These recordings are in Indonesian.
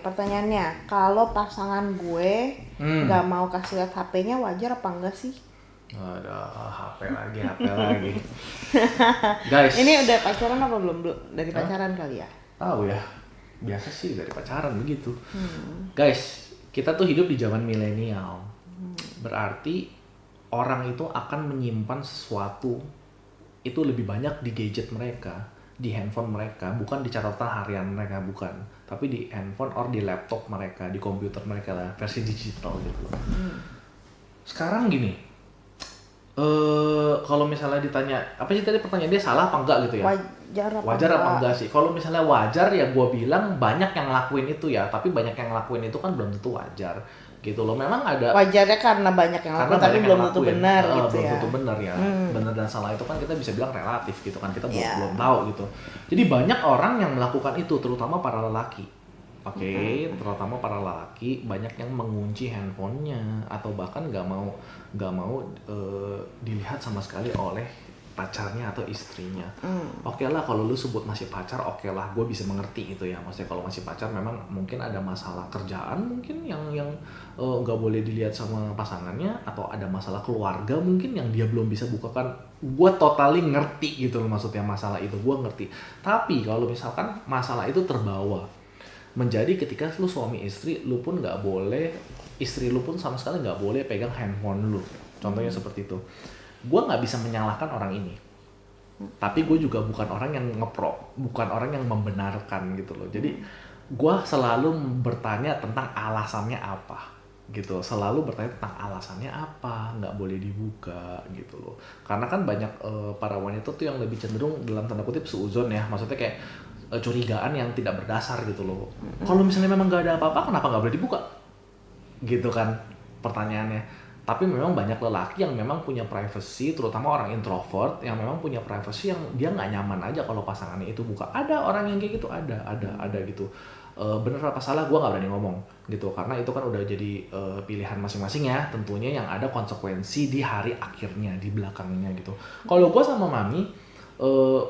pertanyaannya, kalau pasangan gue nggak mau kasih lihat HP-nya, wajar apa enggak sih? Ada HP lagi. Guys. Ini udah pacaran apa belum? Dari pacaran kali ya? Tahu ya. Biasa sih dari pacaran begitu. Guys, kita tuh hidup di zaman milenial. Berarti orang itu akan menyimpan sesuatu itu lebih banyak di gadget mereka, di handphone mereka, bukan di catatan harian mereka, bukan, tapi di handphone or di laptop mereka, di komputer mereka lah, versi digital gitu. Sekarang gini, kalau misalnya ditanya apa sih tadi pertanyaan dia, salah apa enggak gitu ya? Wajar apa enggak sih? Kalau misalnya wajar ya gue bilang banyak yang ngelakuin itu ya, tapi banyak yang ngelakuin itu kan belum tentu wajar gitu loh. Memang ada wajarnya karena banyak yang lakuin, tapi belum tentu benar gitu belum ya. tentu benar ya. Benar dan salah itu kan kita bisa bilang relatif gitu kan, kita belum tahu gitu. Jadi banyak orang yang melakukan itu, terutama para lelaki. Terutama para lelaki banyak yang mengunci handphonenya atau bahkan nggak mau dilihat sama sekali oleh pacarnya atau istrinya. Oke lah kalau lu sebut masih pacar, oke lah, gue bisa mengerti itu ya. Maksudnya kalau masih pacar memang mungkin ada masalah kerjaan mungkin yang nggak boleh dilihat sama pasangannya, atau ada masalah keluarga mungkin yang dia belum bisa bukakan. Gue totally ngerti gitu loh, maksudnya masalah itu gue ngerti. Tapi kalau misalkan masalah itu terbawa menjadi ketika lu suami istri, lu pun nggak boleh, istri lu pun sama sekali nggak boleh pegang handphone lu. Contohnya seperti itu. Gue nggak bisa menyalahkan orang ini, tapi gue juga bukan orang yang bukan orang yang membenarkan gitu loh. Jadi gue selalu bertanya tentang alasannya apa gitu, selalu bertanya tentang alasannya apa nggak boleh dibuka gitu loh. Karena kan banyak para wanita tuh yang lebih cenderung dalam tanda kutip suuzon ya, maksudnya kayak curigaan yang tidak berdasar gitu loh. Kalau misalnya memang nggak ada apa-apa, kenapa nggak boleh dibuka gitu kan pertanyaannya. Tapi memang banyak lelaki yang memang punya privacy, terutama orang introvert yang memang punya privacy yang dia nggak nyaman aja kalau pasangannya itu buka. Ada orang yang kayak gitu, ada gitu. Bener apa salah gue nggak berani ngomong gitu, karena itu kan udah jadi pilihan masing-masing ya, tentunya yang ada konsekuensi di hari akhirnya, di belakangnya gitu. Kalau gue sama mami,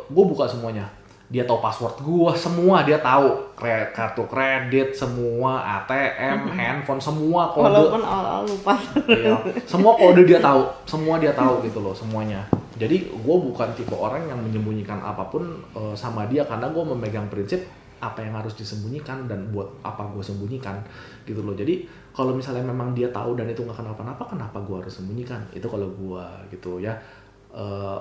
gue buka semuanya. Dia tahu password gua semua, dia tahu kartu kredit semua, ATM, handphone semua kode. Walaupun awal-awal lupa. Iya, semua kode dia tahu, semua dia tahu gitu loh semuanya. Jadi gua bukan tipe orang yang menyembunyikan apapun sama dia, karena gua memegang prinsip apa yang harus disembunyikan dan buat apa gua sembunyikan gitu loh. Jadi kalau misalnya memang dia tahu dan itu nggak kenapa-napa, kenapa gua harus sembunyikan? Itu kalau gua gitu ya.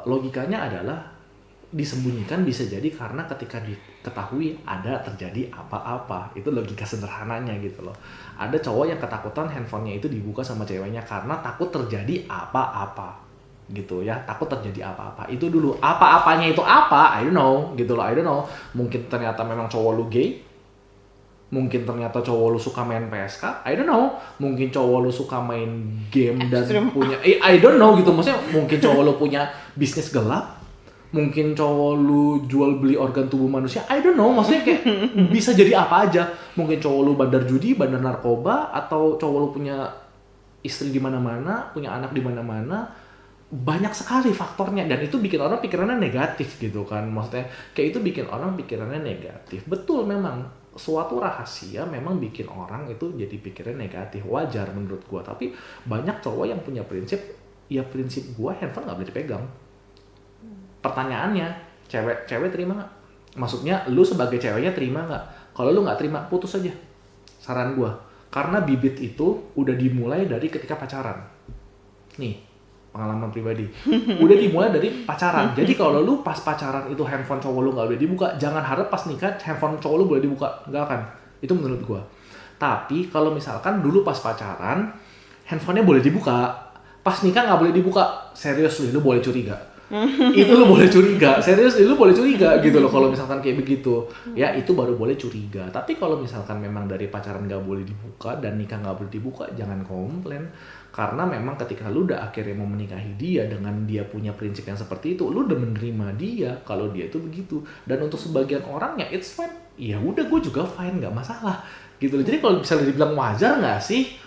Logikanya adalah disembunyikan bisa jadi karena ketika diketahui ada terjadi apa-apa. Itu logika sederhananya gitu loh. Ada cowok yang ketakutan handphonenya itu dibuka sama ceweknya karena takut terjadi apa-apa gitu ya, takut terjadi apa-apa. Itu dulu, apa-apanya itu apa, I don't know gitu loh, I don't know. Mungkin ternyata memang cowok lu gay, mungkin ternyata cowok lu suka main PSK, I don't know. Mungkin cowok lu suka main game dan punya I don't know gitu. Maksudnya mungkin cowok lu punya bisnis gelap, mungkin cowok lu jual beli organ tubuh manusia, I don't know. Maksudnya kayak bisa jadi apa aja. Mungkin cowok lu bandar judi, bandar narkoba, atau cowok lu punya istri di mana-mana, punya anak di mana-mana. Banyak sekali faktornya, dan itu bikin orang pikirannya negatif gitu kan. Maksudnya kayak itu bikin orang pikirannya negatif. Betul, memang suatu rahasia memang bikin orang itu jadi pikirannya negatif. Wajar menurut gua. Tapi banyak cowok yang punya prinsip, ya prinsip gua handphone nggak boleh dipegang. Pertanyaannya, cewek terima nggak? Maksudnya lu sebagai ceweknya terima nggak? Kalau lu nggak terima, putus aja. Saran gua. Karena bibit itu udah dimulai dari ketika pacaran. Nih, pengalaman pribadi. Udah dimulai dari pacaran. Jadi kalau lu pas pacaran itu handphone cowok lu nggak boleh dibuka, jangan harap pas nikah handphone cowok lu boleh dibuka. Nggak akan. Itu menurut gua. Tapi kalau misalkan dulu pas pacaran, handphonenya boleh dibuka. Pas nikah nggak boleh dibuka. Serius lu boleh curiga. Itu lu boleh curiga, serius lu boleh curiga gitu loh kalau misalkan kayak begitu. Ya itu baru boleh curiga. Tapi kalau misalkan memang dari pacaran nggak boleh dibuka dan nikah nggak boleh dibuka, jangan komplain. Karena memang ketika lu udah akhirnya mau menikahi dia dengan dia punya prinsip yang seperti itu, lu udah menerima dia kalau dia itu begitu. Dan untuk sebagian orang ya it's fine. Ya udah, gue juga fine, nggak masalah gitu loh. Jadi kalau misalnya dibilang wajar nggak sih?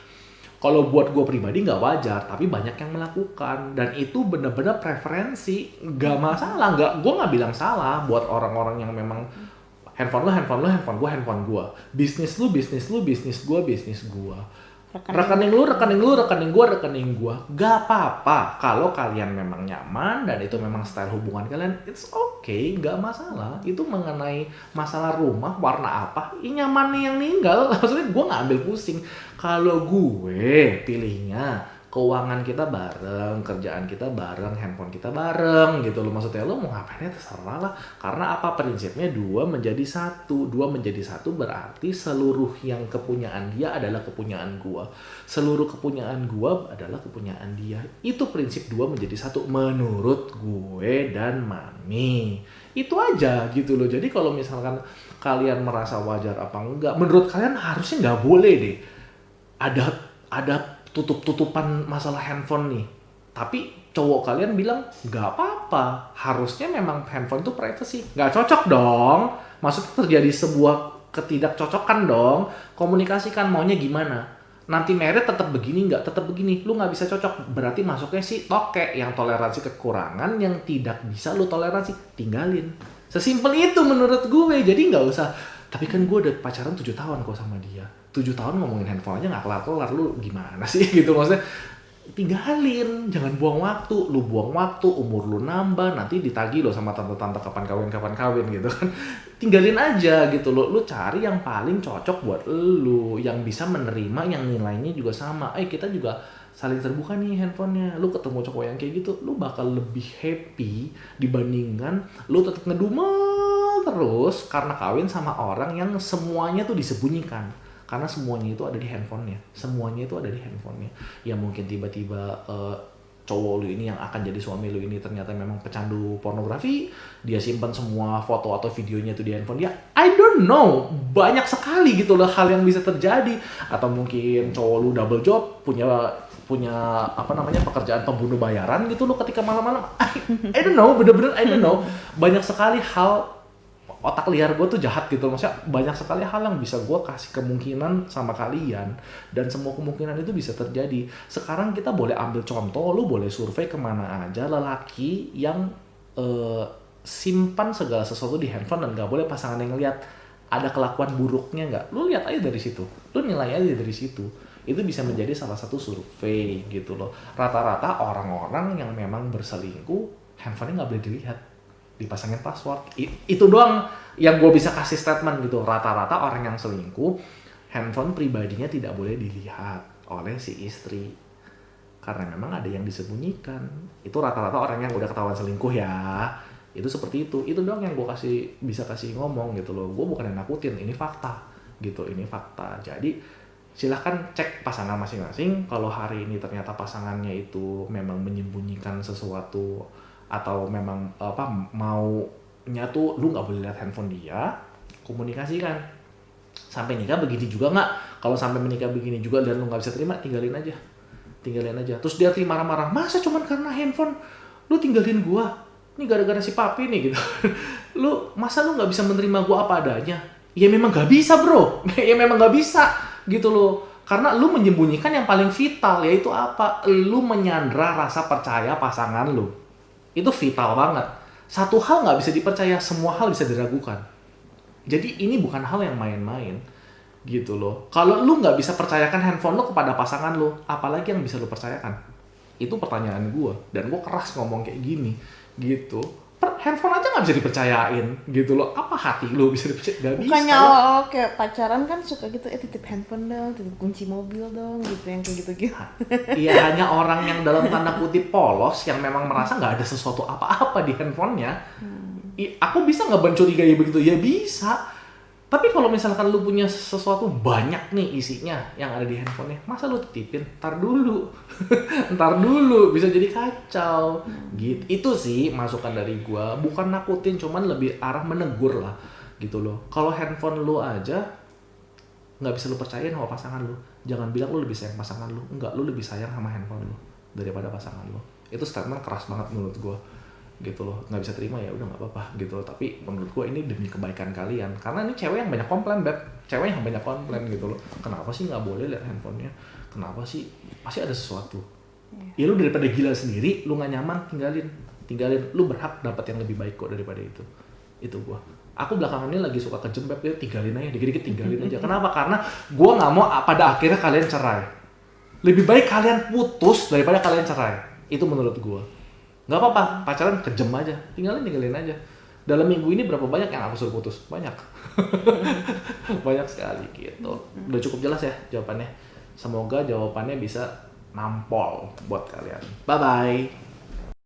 Kalau buat gue pribadi nggak wajar, tapi banyak yang melakukan, dan itu benar-benar preferensi, nggak masalah, gue nggak bilang salah buat orang-orang yang memang Handphone lu, handphone gua. Bisnis lu, bisnis gua, bisnis gua. Rekening lu, rekening gua. Gak apa-apa kalau kalian memang nyaman dan itu memang style hubungan kalian, it's okay, gak masalah. Itu mengenai masalah rumah, warna apa, nyaman nih yang ninggal. Maksudnya gua gak ambil pusing. Kalau gue pilihnya keuangan kita bareng, kerjaan kita bareng, handphone kita bareng gitu loh. Maksudnya lo mau ngapainnya terserah lah. Karena apa prinsipnya 2 menjadi 1. 2 menjadi 1 berarti seluruh yang kepunyaan dia adalah kepunyaan gua. Seluruh kepunyaan gua adalah kepunyaan dia. Itu prinsip 2 menjadi 1 menurut gue dan Mami. Itu aja gitu loh. Jadi kalau misalkan kalian merasa wajar apa enggak, menurut kalian harusnya nggak boleh deh. Ada tutup-tutupan masalah handphone nih. Tapi cowok kalian bilang nggak apa-apa. Harusnya memang handphone itu privacy. Nggak cocok dong. Maksudnya terjadi sebuah ketidakcocokan dong. Komunikasikan maunya gimana. Nanti married tetap begini nggak? Tetap begini. Lu nggak bisa cocok. Berarti masuknya si toke yang toleransi kekurangan yang tidak bisa lu toleransi. Tinggalin. Sesimpel itu menurut gue. Jadi nggak usah. Tapi kan gue udah pacaran 7 tahun kok sama dia. 7 tahun ngomongin handphone aja gak kelar-kelar. Lu gimana sih gitu maksudnya. Tinggalin. Jangan buang waktu. Lu buang waktu, umur lu nambah. Nanti ditagih lo sama tante-tante kapan kawin gitu kan. Tinggalin aja gitu lo. Lu cari yang paling cocok buat lu. Yang bisa menerima, yang nilainya juga sama. Kita juga saling terbuka nih handphonenya. Lu ketemu cowok yang kayak gitu, lu bakal lebih happy dibandingkan lu tetap ngedumel terus karena kawin sama orang yang semuanya tuh disembunyikan. Karena semuanya itu ada di handphonenya. Semuanya itu ada di handphonenya. Ya mungkin tiba-tiba cowok lu ini yang akan jadi suami lu ini ternyata memang pecandu pornografi. Dia simpan semua foto atau videonya itu di handphone dia. I don't know. Banyak sekali gitu loh hal yang bisa terjadi. Atau mungkin cowok lu double job, punya pekerjaan pembunuh bayaran gitu loh ketika malam-malam. I don't know, bener-bener I don't know. Banyak sekali hal. Otak liar gue tuh jahat gitu, maksudnya banyak sekali hal yang bisa gue kasih kemungkinan sama kalian dan semua kemungkinan itu bisa terjadi. Sekarang kita boleh ambil contoh, lu boleh survei kemana aja lelaki yang simpan segala sesuatu di handphone dan gak boleh pasangan yang lihat ada kelakuan buruknya nggak, lu lihat aja dari situ, lu nilai aja dari situ. Itu bisa menjadi salah satu survei gitu loh. Rata-rata orang-orang yang memang berselingkuh handphonenya nggak boleh dilihat, dipasangin password. Itu doang yang gue bisa kasih statement gitu. Rata-rata orang yang selingkuh handphone pribadinya tidak boleh dilihat oleh si istri karena memang ada yang disembunyikan. Itu rata-rata orang yang udah ketahuan selingkuh ya. Itu seperti itu. Itu doang yang gue bisa kasih ngomong gitu loh. Gue bukan yang nakutin, ini fakta gitu, ini fakta. Jadi silahkan cek pasangan masing-masing. Kalau hari ini ternyata pasangannya itu memang menyembunyikan sesuatu atau memang maunya tuh lu nggak boleh lihat handphone dia, komunikasikan. Sampai nikah begini juga nggak? Kalau sampai menikah begini juga dan lu nggak bisa terima, tinggalin aja. Terus dia marah-marah, masa cuman karena handphone lu tinggalin gua? Ini gara-gara si papi nih gitu. Masa lu nggak bisa menerima gua apa adanya? Ya memang nggak bisa bro, ya memang nggak bisa gitu loh. Karena lu menyembunyikan yang paling vital, yaitu apa? Lu menyandra rasa percaya pasangan lu. Itu vital banget. Satu hal nggak bisa dipercaya, semua hal bisa diragukan. Jadi ini bukan hal yang main-main gitu loh. Kalau lu nggak bisa percayakan handphone lu kepada pasangan lu, apalagi yang bisa lu percayakan? Itu pertanyaan gue. Dan gue keras ngomong kayak gini gitu. Handphone aja nggak bisa dipercayain gitu loh. Apa hati lu bisa dipercaya? Gak bisa. Bukannya awal kayak pacaran kan suka gitu, titip handphone dong, titip kunci mobil dong, gitu yang kayak gitu-gitu. Iya, hanya orang yang dalam tanda kutip polos yang memang merasa nggak ada sesuatu apa-apa di handphonenya. Aku bisa nggak mencurigai begitu? Ya bisa. Tapi kalau misalkan lu punya sesuatu banyak nih isinya yang ada di handphonenya, masa lu titipin? Ntar dulu, bisa jadi kacau. Gitu. Itu sih masukan dari gua, bukan nakutin, cuman lebih arah menegur lah, gitu loh. Kalau handphone lu aja nggak bisa lu percayain sama pasangan lu, jangan bilang lu lebih sayang pasangan lu. Enggak, lu lebih sayang sama handphone lu daripada pasangan lu. Itu statement keras banget menurut gua. Gitu loh, nggak bisa terima ya udah nggak apa-apa gitu loh. Tapi menurut gue ini demi kebaikan kalian, karena ini cewek yang banyak komplain gitu loh. Kenapa sih nggak boleh lihat handphonenya? Kenapa sih? Pasti ada sesuatu. Ya lu daripada gila sendiri, lu nggak nyaman, tinggalin. Lu berhak dapat yang lebih baik kok daripada itu Itu gue. Aku belakangan ini lagi suka kejem Beb, ya tinggalin aja, dikit-dikit tinggalin aja. Kenapa? Karena gue nggak mau pada akhirnya kalian cerai. Lebih baik kalian putus daripada kalian cerai. Itu menurut gue. Nggak apa-apa, pacaran kejem aja, tinggalin aja. Dalam minggu ini berapa banyak yang aku suruh putus? Banyak. Banyak sekali gitu. Udah cukup jelas ya jawabannya. Semoga jawabannya bisa nampol buat kalian. Bye-bye.